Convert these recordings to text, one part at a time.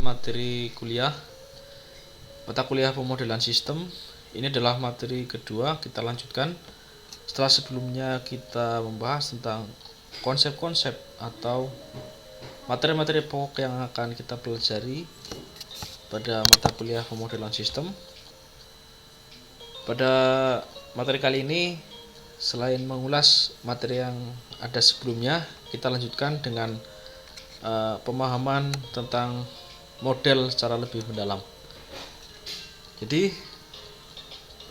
Materi kuliah mata kuliah pemodelan sistem. Ini adalah materi kedua, kita lanjutkan setelah sebelumnya kita membahas tentang konsep-konsep atau materi-materi pokok yang akan kita pelajari pada mata kuliah pemodelan sistem. Pada materi kali ini, selain mengulas materi yang ada sebelumnya, kita lanjutkan dengan pemahaman tentang model secara lebih mendalam. Jadi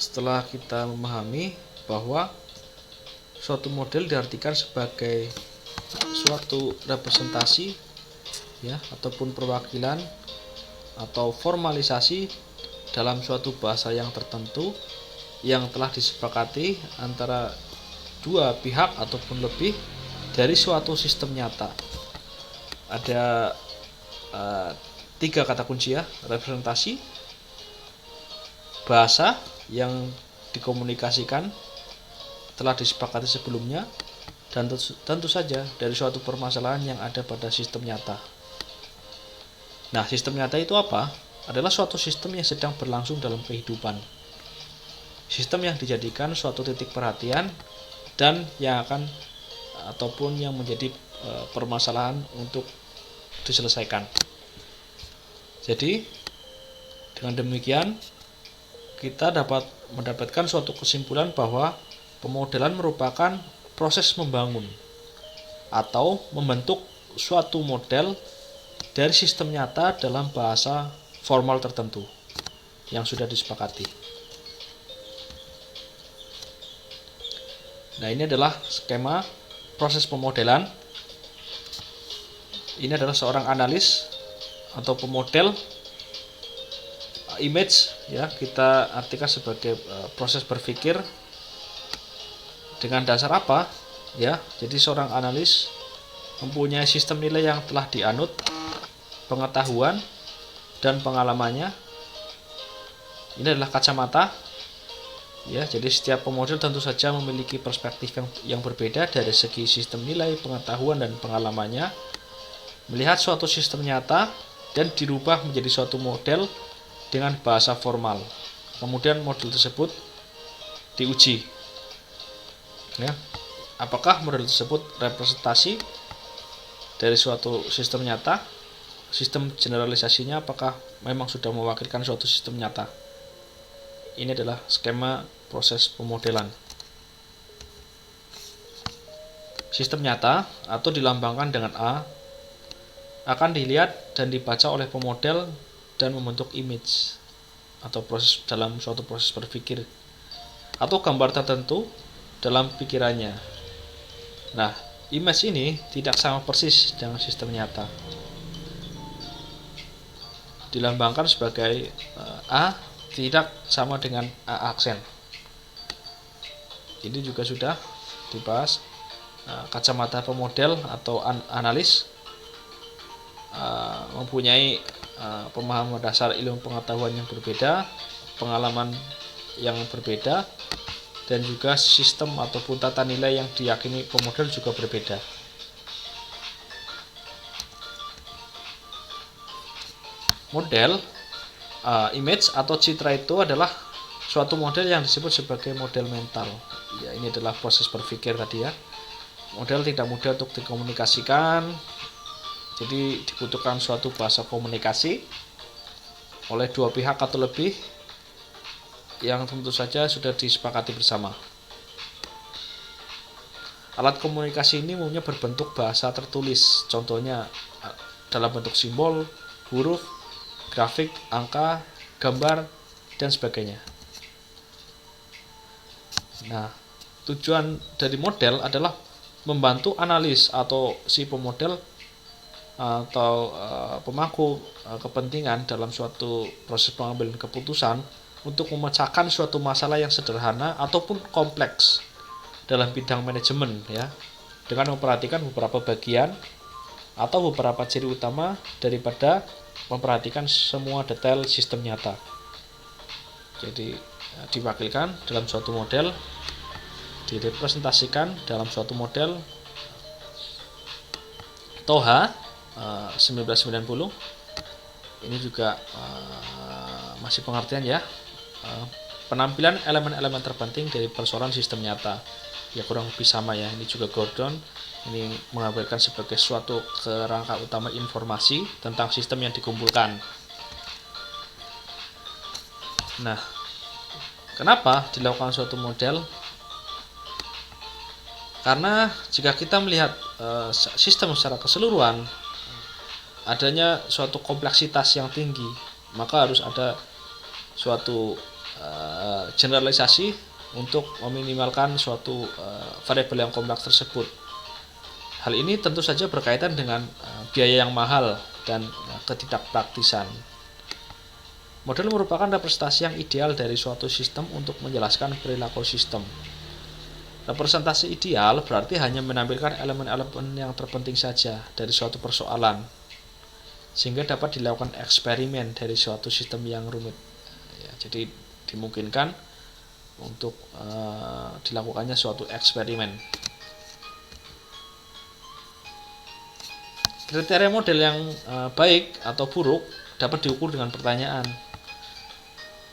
setelah kita memahami bahwa suatu model diartikan sebagai suatu representasi ya, ataupun perwakilan atau formalisasi dalam suatu bahasa yang tertentu yang telah disepakati antara dua pihak ataupun lebih dari suatu sistem nyata. Ada tiga kata kunci ya: representasi, bahasa yang dikomunikasikan telah disepakati sebelumnya, dan tentu saja dari suatu permasalahan yang ada pada sistem nyata. Nah, sistem nyata itu apa? Adalah suatu sistem yang sedang berlangsung dalam kehidupan. Sistem yang dijadikan suatu titik perhatian dan yang akan ataupun yang menjadi permasalahan untuk diselesaikan. Jadi dengan demikian kita dapat mendapatkan suatu kesimpulan bahwa pemodelan merupakan proses membangun atau membentuk suatu model dari sistem nyata dalam bahasa formal tertentu yang sudah disepakati. Nah, ini adalah skema proses pemodelan. Ini adalah seorang analis atau pemodel image ya, kita artikan sebagai proses berpikir dengan dasar apa ya. Jadi seorang analis mempunyai sistem nilai yang telah dianut, pengetahuan dan pengalamannya. Ini adalah kacamata ya. Jadi setiap pemodel tentu saja memiliki perspektif yang berbeda dari segi sistem nilai, pengetahuan dan pengalamannya, melihat suatu sistem nyata dan dirubah menjadi suatu model dengan bahasa formal. Kemudian model tersebut diuji ya, apakah model tersebut representasi dari suatu sistem nyata, sistem generalisasinya apakah memang sudah mewakilkan suatu sistem nyata. Ini adalah skema proses pemodelan. Sistem nyata atau dilambangkan dengan A akan dilihat dan dibaca oleh pemodel dan membentuk image atau proses dalam suatu proses berpikir atau gambar tertentu dalam pikirannya. Nah, image ini tidak sama persis dengan sistem nyata. Dilambangkan sebagai A tidak sama dengan A aksen. Ini juga sudah dibahas. Kacamata pemodel atau analis mempunyai pemahaman dasar ilmu pengetahuan yang berbeda, pengalaman yang berbeda, dan juga sistem ataupun tata nilai yang diyakini pemodel juga berbeda. Model, image atau citra itu adalah suatu model yang disebut sebagai model mental. Ya, ini adalah proses berpikir tadi ya. Model tidak mudah untuk dikomunikasikan. Jadi dibutuhkan suatu bahasa komunikasi oleh dua pihak atau lebih yang tentu saja sudah disepakati bersama. Alat komunikasi ini umumnya berbentuk bahasa tertulis, contohnya dalam bentuk simbol, huruf, grafik, angka, gambar, dan sebagainya. Nah, tujuan dari model adalah membantu analis atau si pemodel atau pemangku kepentingan dalam suatu proses pengambilan keputusan untuk memecahkan suatu masalah yang sederhana ataupun kompleks dalam bidang manajemen ya, dengan memperhatikan beberapa bagian atau beberapa ciri utama daripada memperhatikan semua detail sistem nyata. Jadi diwakilkan dalam suatu model, direpresentasikan dalam suatu model. Toha 1990 ini juga masih pengertian ya. Penampilan elemen-elemen terpenting dari persoalan sistem nyata, ya kurang lebih sama ya. Ini juga Gordon ini mengambilkan sebagai suatu kerangka utama informasi tentang sistem yang dikumpulkan. Nah, kenapa dilakukan suatu model? Karena jika kita melihat sistem secara keseluruhan, adanya suatu kompleksitas yang tinggi, maka harus ada suatu generalisasi untuk meminimalkan suatu variabel yang kompleks tersebut. Hal ini tentu saja berkaitan dengan biaya yang mahal dan ketidakpraktisan. Model merupakan representasi yang ideal dari suatu sistem untuk menjelaskan perilaku sistem. Representasi ideal berarti hanya menampilkan elemen-elemen yang terpenting saja dari suatu persoalan, sehingga dapat dilakukan eksperimen dari suatu sistem yang rumit. Ya, jadi dimungkinkan untuk dilakukannya suatu eksperimen. Kriteria model yang baik atau buruk dapat diukur dengan pertanyaan: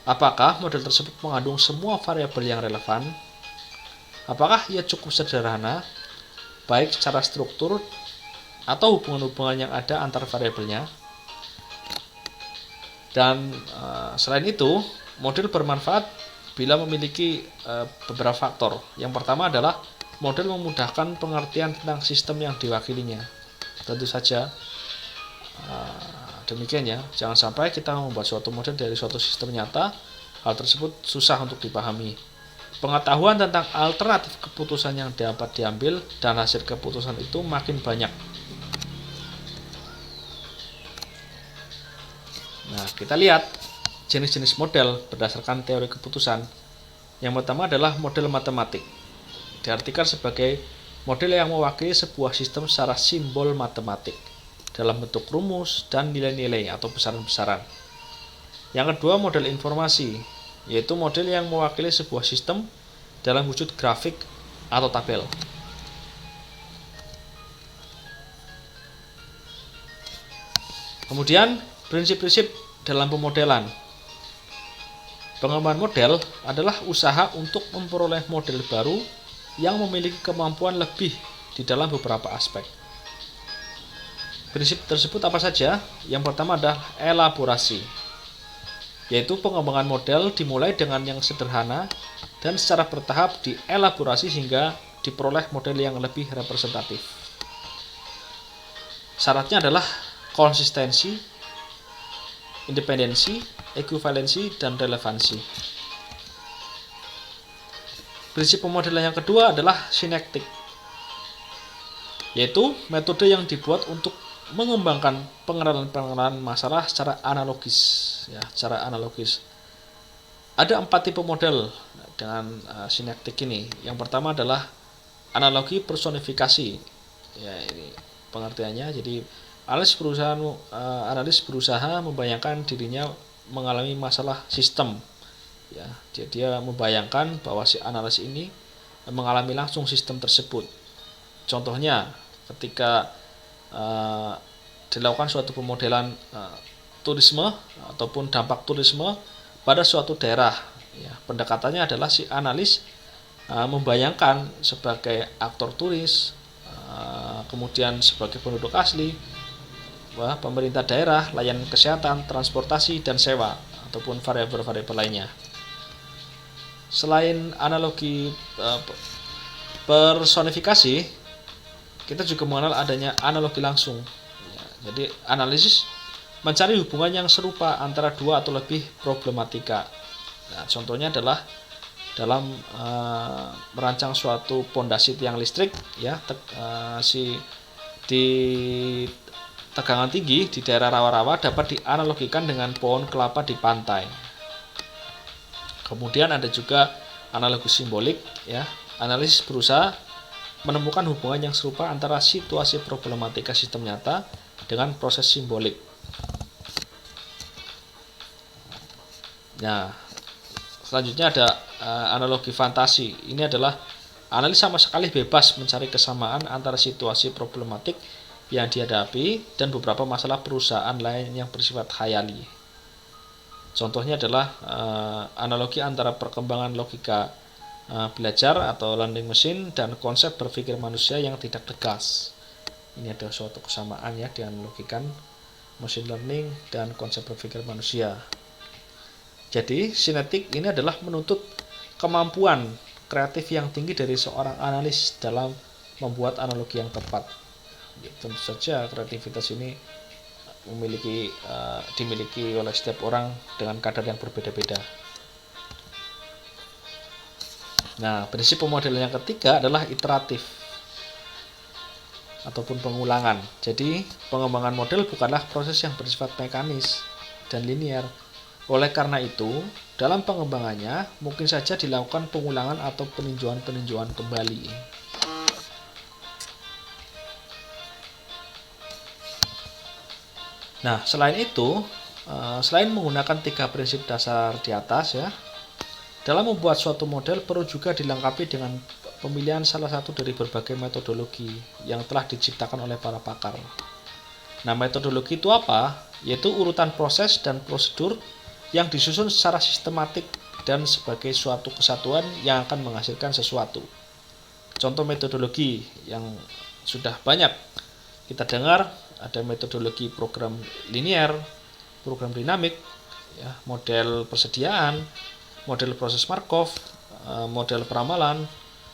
apakah model tersebut mengandung semua variabel yang relevan? Apakah ia cukup sederhana, baik secara struktur atau hubungan-hubungan yang ada antar variabelnya? Dan selain itu, model bermanfaat bila memiliki beberapa faktor. Yang pertama adalah model memudahkan pengertian tentang sistem yang diwakilinya. Tentu saja demikian ya. Jangan sampai kita membuat suatu model dari suatu sistem nyata, hal tersebut susah untuk dipahami. Pengetahuan tentang alternatif keputusan yang dapat diambil dan hasil keputusan itu makin banyak. Nah, kita lihat jenis-jenis model berdasarkan teori keputusan. Yang pertama adalah model matematik. Diartikan sebagai model yang mewakili sebuah sistem secara simbol matematik dalam bentuk rumus dan nilai-nilai atau besaran-besaran. Yang kedua, model informasi, yaitu model yang mewakili sebuah sistem dalam wujud grafik atau tabel. Kemudian, prinsip-prinsip dalam pemodelan. Pengembangan model adalah usaha untuk memperoleh model baru yang memiliki kemampuan lebih di dalam beberapa aspek. Prinsip tersebut apa saja? Yang pertama adalah elaborasi, yaitu pengembangan model dimulai dengan yang sederhana dan secara bertahap dielaborasi hingga diperoleh model yang lebih representatif. Syaratnya adalah konsistensi, independensi, ekuivalensi, dan relevansi. Prinsip pemodelan yang kedua adalah sinektik, yaitu metode yang dibuat untuk mengembangkan pengenalan masalah secara analogis. Ya, secara analogis. Ada 4 tipe model dengan sinektik ini. Yang pertama adalah analogi personifikasi. Ya, ini pengertiannya. Jadi analis berusaha membayangkan dirinya mengalami masalah sistem. Ya, dia membayangkan bahwa si analis ini mengalami langsung sistem tersebut. Contohnya, ketika dilakukan suatu pemodelan turisme ataupun dampak turisme pada suatu daerah, ya, pendekatannya adalah si analis membayangkan sebagai aktor turis, kemudian sebagai penduduk asli, pemerintah daerah, layanan kesehatan, transportasi, dan sewa, ataupun variabel-variabel lainnya. Selain analogi personifikasi, kita juga mengenal adanya analogi langsung. Ya, jadi analisis mencari hubungan yang serupa antara dua atau lebih problematika. Nah, contohnya adalah dalam merancang suatu pondasi tiang listrik, ya, di tegangan tinggi di daerah rawa-rawa dapat dianalogikan dengan pohon kelapa di pantai. Kemudian ada juga analogi simbolik, ya. Analis berusaha menemukan hubungan yang serupa antara situasi problematika sistem nyata dengan proses simbolik. Nah, selanjutnya ada analogi fantasi. Ini adalah analis sama sekali bebas mencari kesamaan antara situasi problematik yang dihadapi dan beberapa masalah perusahaan lain yang bersifat khayali. Contohnya adalah analogi antara perkembangan logika belajar atau learning machine dan konsep berpikir manusia yang tidak tegas. Ini ada suatu kesamaan ya di analogikan machine learning dan konsep berpikir manusia. Jadi sinetik ini adalah menuntut kemampuan kreatif yang tinggi dari seorang analis dalam membuat analogi yang tepat. Tentu saja kreativitas ini dimiliki oleh setiap orang dengan kadar yang berbeda-beda. Nah, prinsip pemodelan yang ketiga adalah iteratif ataupun pengulangan. Jadi, pengembangan model bukanlah proses yang bersifat mekanis dan linear. Oleh karena itu, dalam pengembangannya mungkin saja dilakukan pengulangan atau peninjauan-peninjauan kembali. Nah, selain itu, selain menggunakan 3 prinsip dasar di atas ya, dalam membuat suatu model perlu juga dilengkapi dengan pemilihan salah satu dari berbagai metodologi yang telah diciptakan oleh para pakar. Nah, metodologi itu apa? Yaitu urutan proses dan prosedur yang disusun secara sistematik dan sebagai suatu kesatuan yang akan menghasilkan sesuatu. Contoh metodologi yang sudah banyak kita dengar, ada metodologi program linear, program dinamik, ya, model persediaan, model proses Markov, model peramalan,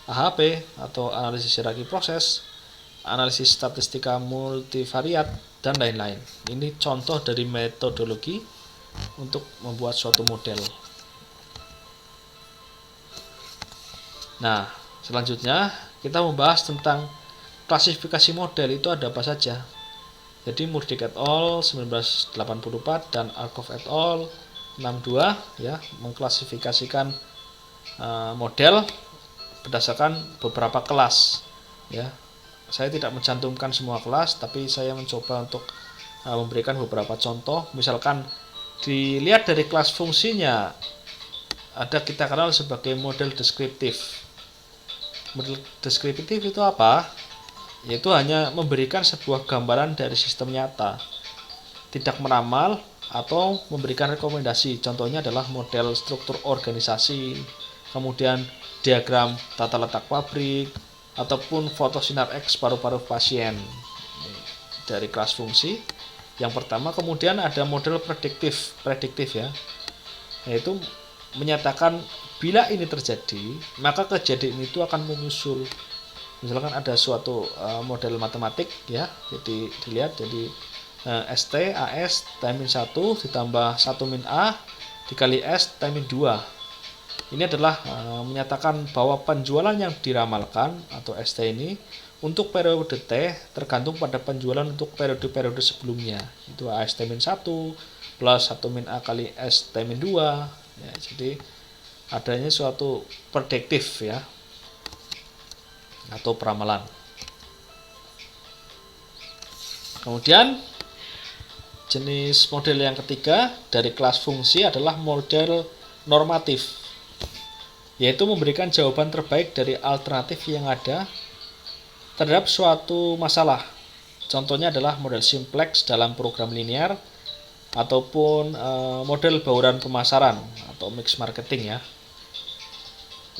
AHP atau analisis hierarki proses, analisis statistika multivariat, dan lain-lain. Ini contoh dari metodologi untuk membuat suatu model. Nah, selanjutnya kita membahas tentang klasifikasi model itu ada apa saja. Jadi Murdyk et al. 1984 dan Arkoff et al. 62 ya mengklasifikasikan model berdasarkan beberapa kelas ya. Saya tidak mencantumkan semua kelas, tapi saya mencoba untuk memberikan beberapa contoh. Misalkan dilihat dari kelas fungsinya, ada kita kenal sebagai model deskriptif. Model deskriptif itu apa? Yaitu hanya memberikan sebuah gambaran dari sistem nyata, tidak meramal atau memberikan rekomendasi. Contohnya adalah model struktur organisasi, kemudian diagram tata letak pabrik, ataupun foto sinar X paru-paru pasien. Dari kelas fungsi yang pertama, kemudian ada model prediktif ya, yaitu menyatakan bila ini terjadi maka kejadian itu akan menyusul. Misalkan ada suatu model matematik ya, jadi dilihat jadi ST AS T-1 ditambah 1 min A dikali S T-2. Ini adalah menyatakan bahwa penjualan yang diramalkan atau ST ini untuk periode T tergantung pada penjualan untuk periode-periode sebelumnya. Itu AS T-1 plus 1 min A kali S T-2 ya, jadi adanya suatu prediktif ya atau peramalan. Kemudian jenis model yang ketiga dari kelas fungsi adalah model normatif, yaitu memberikan jawaban terbaik dari alternatif yang ada terhadap suatu masalah. Contohnya adalah model simplex dalam program linear ataupun model bauran pemasaran atau mix marketing ya.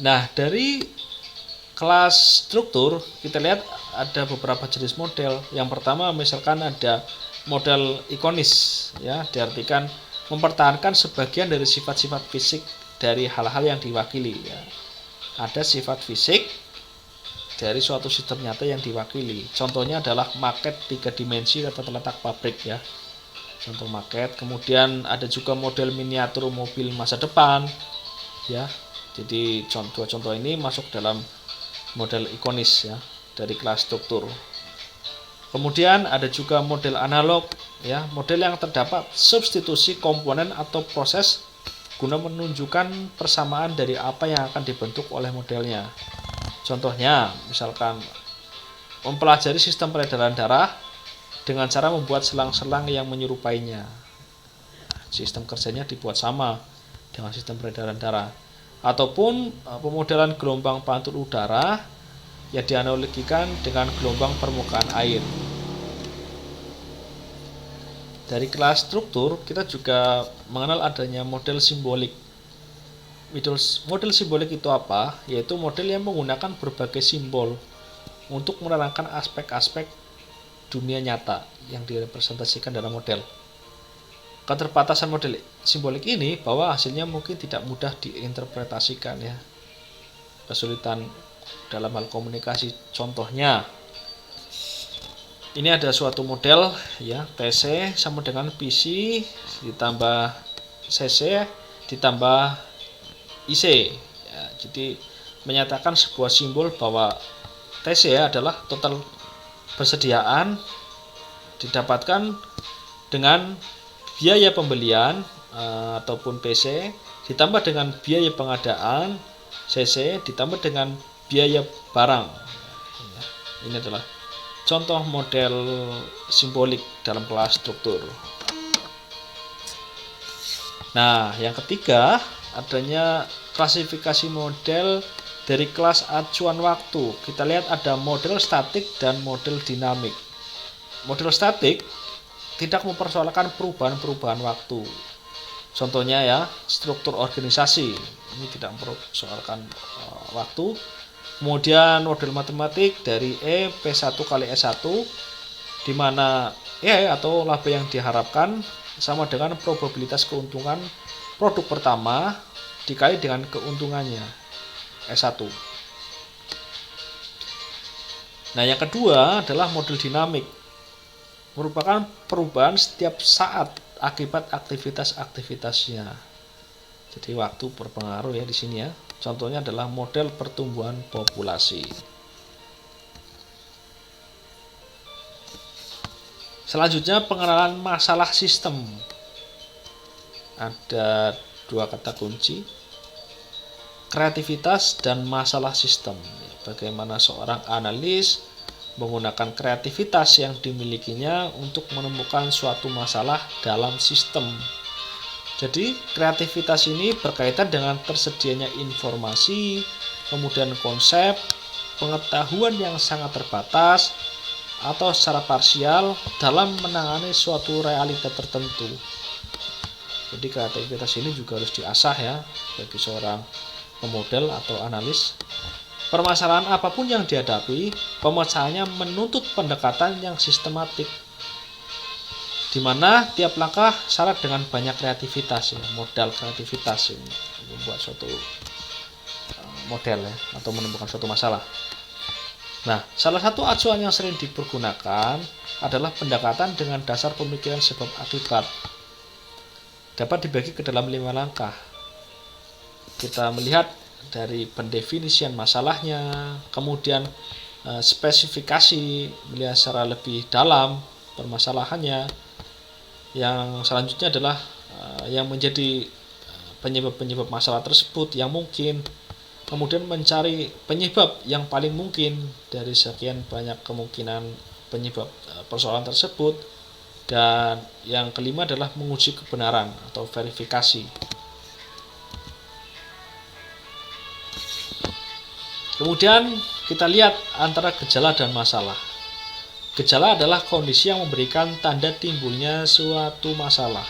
Nah, dari kelas struktur kita lihat ada beberapa jenis model. Yang pertama misalkan ada model ikonis ya, diartikan mempertahankan sebagian dari sifat-sifat fisik dari hal-hal yang diwakili ya. Ada sifat fisik dari suatu sistem nyata yang diwakili. Contohnya adalah maket 3 dimensi tata letak pabrik ya. Contoh maket. Kemudian ada juga model miniatur mobil masa depan ya. Jadi contoh-contoh ini masuk dalam model ikonis ya dari kelas struktur. Kemudian ada juga model analog ya, model yang terdapat substitusi komponen atau proses guna menunjukkan persamaan dari apa yang akan dibentuk oleh modelnya. Contohnya misalkan mempelajari sistem peredaran darah dengan cara membuat selang-selang yang menyerupainya. Sistem kerjanya dibuat sama dengan sistem peredaran darah. Ataupun pemodelan gelombang pantul udara yang dianalogikan dengan gelombang permukaan air. Dari kelas struktur kita juga mengenal adanya model simbolik. Model simbolik itu apa? Yaitu model yang menggunakan berbagai simbol untuk menerangkan aspek-aspek dunia nyata yang direpresentasikan dalam model. Keterbatasan model simbolik ini bahwa hasilnya mungkin tidak mudah diinterpretasikan ya. Kesulitan dalam hal komunikasi, contohnya ini ada suatu model ya, TC sama dengan PC ditambah CC ditambah IC ya, jadi menyatakan sebuah simbol bahwa TC adalah total persediaan didapatkan dengan biaya pembelian ataupun PC ditambah dengan biaya pengadaan CC ditambah dengan biaya barang. Ini adalah contoh model simbolik dalam kelas struktur. Nah, yang ketiga adanya klasifikasi model dari kelas acuan waktu. Kita lihat ada model statik dan model dinamik. Model statik tidak mempersoalkan perubahan-perubahan waktu. Contohnya ya, struktur organisasi. Ini tidak mempersoalkan waktu. Kemudian model matematik dari E P1 kali S1 di mana E atau laba yang diharapkan sama dengan probabilitas keuntungan produk pertama dikali dengan keuntungannya S1. Nah, yang kedua adalah model dinamik. Merupakan perubahan setiap saat akibat aktivitas-aktivitasnya. Jadi waktu berpengaruh ya di sini ya. Contohnya adalah model pertumbuhan populasi. Selanjutnya pengenalan masalah sistem. Ada dua kata kunci, kreativitas dan masalah sistem. Bagaimana seorang analis menggunakan kreativitas yang dimilikinya untuk menemukan suatu masalah dalam sistem. Jadi kreativitas ini berkaitan dengan tersedianya informasi, kemudian konsep, pengetahuan yang sangat terbatas, atau secara parsial dalam menangani suatu realita tertentu. Jadi kreativitas ini juga harus diasah ya bagi seorang pemodel atau analis. Permasalahan apapun yang dihadapi, pemecahannya menuntut pendekatan yang sistematik, di mana tiap langkah syarat dengan banyak kreativitas ya, modal kreativitas ini membuat suatu model ya, atau menemukan suatu masalah. Nah, salah satu acuan yang sering dipergunakan adalah pendekatan dengan dasar pemikiran sebab akibat. Dapat dibagi ke dalam 5 langkah. Kita melihat dari pendefinisian masalahnya, kemudian spesifikasi, melihat secara lebih dalam permasalahannya. Yang selanjutnya adalah yang menjadi penyebab-penyebab masalah tersebut yang mungkin, kemudian mencari penyebab yang paling mungkin dari sekian banyak kemungkinan penyebab persoalan tersebut, dan yang kelima adalah menguji kebenaran atau verifikasi. Kemudian kita lihat antara gejala dan masalah. Gejala adalah kondisi yang memberikan tanda timbulnya suatu masalah.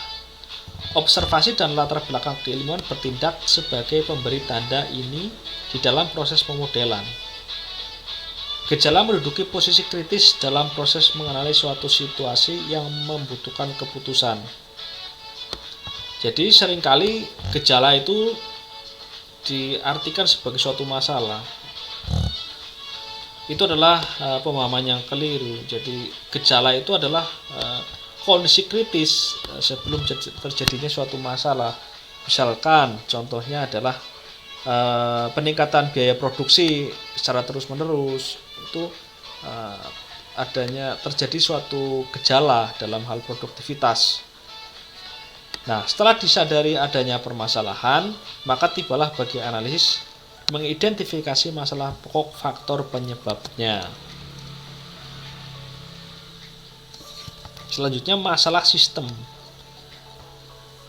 Observasi dan latar belakang keilmuan bertindak sebagai pemberi tanda ini di dalam proses pemodelan. Gejala menduduki posisi kritis dalam proses mengenali suatu situasi yang membutuhkan keputusan. Jadi seringkali gejala itu diartikan sebagai suatu masalah. Itu adalah pemahaman yang keliru. Jadi gejala itu adalah kondisi kritis sebelum terjadinya suatu masalah. Misalkan contohnya adalah peningkatan biaya produksi secara terus-menerus, itu adanya terjadi suatu gejala dalam hal produktivitas. Nah, setelah disadari adanya permasalahan, maka tibalah bagi analis mengidentifikasi masalah pokok faktor penyebabnya. Selanjutnya masalah sistem.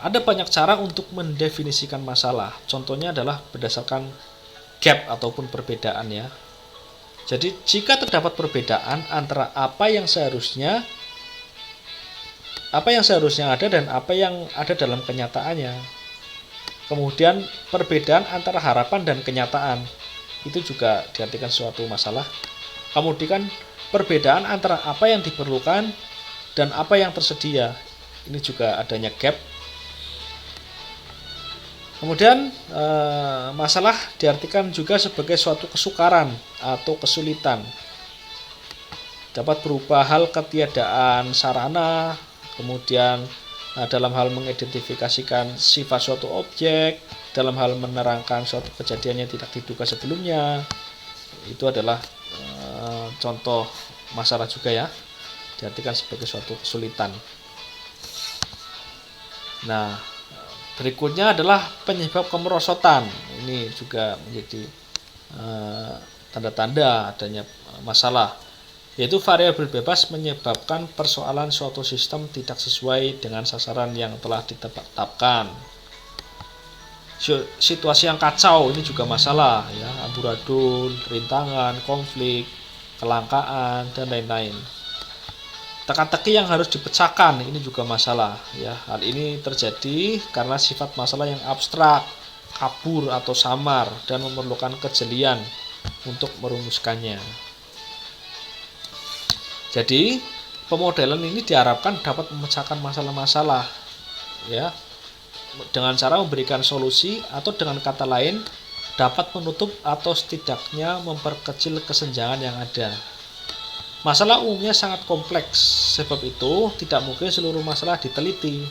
Ada banyak cara untuk mendefinisikan masalah. Contohnya adalah berdasarkan gap ataupun perbedaan ya. Jadi jika terdapat perbedaan antara apa yang seharusnya apa yang seharusnya ada dan apa yang ada dalam kenyataannya. Kemudian perbedaan antara harapan dan kenyataan itu juga diartikan suatu masalah. Kemudian perbedaan antara apa yang diperlukan dan apa yang tersedia, ini juga adanya gap. Kemudian masalah diartikan juga sebagai suatu kesukaran atau kesulitan. Dapat berupa hal ketiadaan sarana, kemudian dalam hal mengidentifikasikan sifat suatu objek, dalam hal menerangkan suatu kejadian yang tidak diduga sebelumnya. Itu adalah contoh masalah juga ya, diartikan sebagai suatu kesulitan. Nah, berikutnya adalah penyebab kemerosotan. Ini juga menjadi tanda-tanda adanya masalah, yaitu variabel bebas menyebabkan persoalan suatu sistem tidak sesuai dengan sasaran yang telah ditetapkan. Situasi yang kacau ini juga masalah ya, amburadul, rintangan, konflik, kelangkaan dan lain-lain. Teka-teki yang harus dipecahkan ini juga masalah ya. Hal ini terjadi karena sifat masalah yang abstrak, kabur atau samar dan memerlukan kejelian untuk merumuskannya. Jadi, pemodelan ini diharapkan dapat memecahkan masalah-masalah ya, dengan cara memberikan solusi atau dengan kata lain dapat menutup atau setidaknya memperkecil kesenjangan yang ada. Masalah umumnya sangat kompleks, sebab itu tidak mungkin seluruh masalah diteliti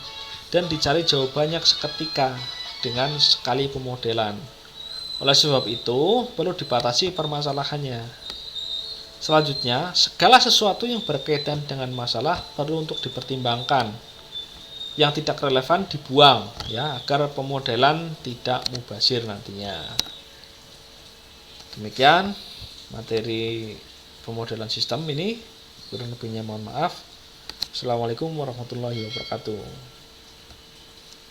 dan dicari jawabannya seketika dengan sekali pemodelan. Oleh sebab itu, perlu dibatasi permasalahannya. Selanjutnya, segala sesuatu yang berkaitan dengan masalah perlu untuk dipertimbangkan. Yang tidak relevan dibuang ya, agar pemodelan tidak mubazir nantinya. Demikian materi pemodelan sistem ini, kurang lebihnya mohon maaf. Assalamualaikum warahmatullahi wabarakatuh.